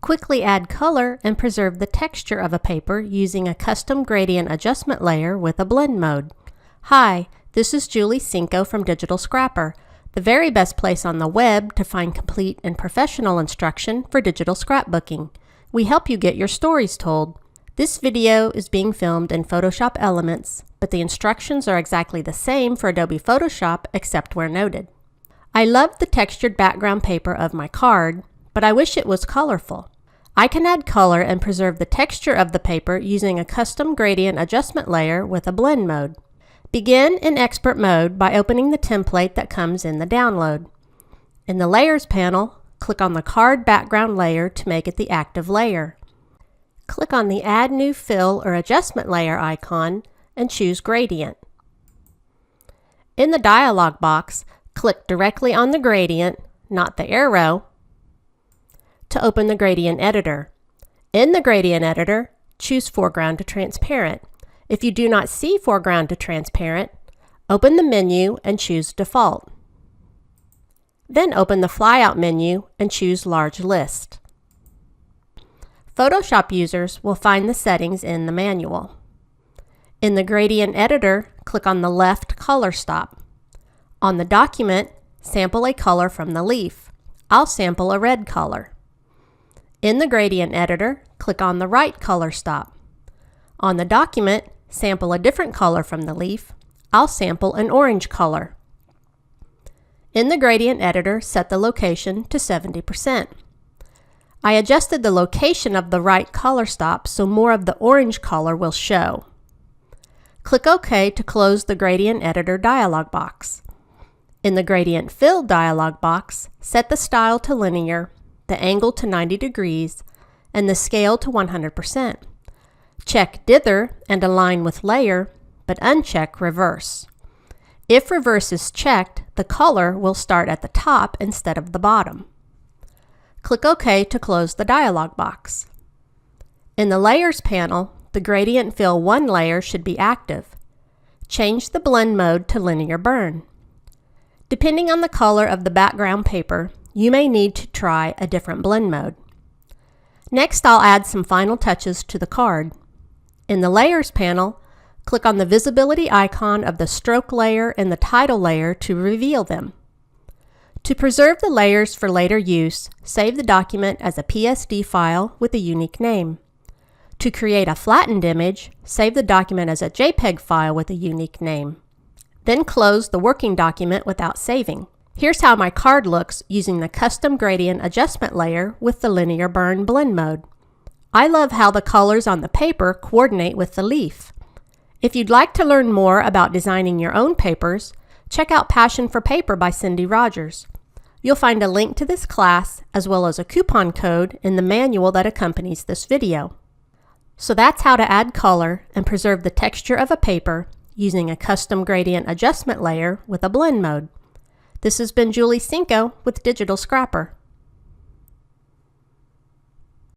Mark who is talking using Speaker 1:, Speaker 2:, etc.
Speaker 1: Quickly add color and preserve the texture of a paper using a custom gradient adjustment layer with a blend mode. Hi, this is Julie Cinco from Digital Scrapper, the very best place on the web to find complete and professional instruction for digital scrapbooking. We help you get your stories told. This video is being filmed in Photoshop Elements, but the instructions are exactly the same for Adobe Photoshop except where noted. I love the textured background paper of my card, but I wish it was colorful. I can add color and preserve the texture of the paper using a custom gradient adjustment layer with a blend mode. Begin in Expert mode by opening the template that comes in the download. In the Layers panel, click on the card background layer to make it the active layer. Click on the Add New Fill or Adjustment Layer icon and choose Gradient. In the dialog box, click directly on the gradient, not the arrow, to open the Gradient Editor. In the Gradient Editor, choose Foreground to Transparent. If you do not see Foreground to Transparent, open the menu and choose Default. Then open the Flyout menu and choose Large List. Photoshop users will find the settings in the manual. In the Gradient Editor, click on the left color stop. On the document, sample a color from the leaf. I'll sample a red color. In the Gradient Editor, click on the right color stop. On the document, sample a different color from the leaf. I'll sample an orange color. In the Gradient Editor, set the location to 70%. I adjusted the location of the right color stop so more of the orange color will show. Click OK to close the Gradient Editor dialog box. In the Gradient Fill dialog box, set the style to linear, the angle to 90 degrees, and the scale to 100%. Check Dither and Align with Layer, but uncheck Reverse. If Reverse is checked, the color will start at the top instead of the bottom. Click OK to close the dialog box. In the Layers panel, the Gradient Fill 1 layer should be active. Change the blend mode to Linear Burn. Depending on the color of the background paper, you may need to try a different blend mode. Next, I'll add some final touches to the card. In the Layers panel, click on the visibility icon of the stroke layer and the title layer to reveal them. To preserve the layers for later use, save the document as a PSD file with a unique name. To create a flattened image, save the document as a JPEG file with a unique name. Then close the working document without saving. Here's how my card looks using the custom gradient adjustment layer with the Linear Burn blend mode. I love how the colors on the paper coordinate with the leaf. If you'd like to learn more about designing your own papers, check out Passion for Paper by Cindy Rogers. You'll find a link to this class as well as a coupon code in the manual that accompanies this video. So that's how to add color and preserve the texture of a paper using a custom gradient adjustment layer with a blend mode. This has been Julie Cinco with Digital Scrapper.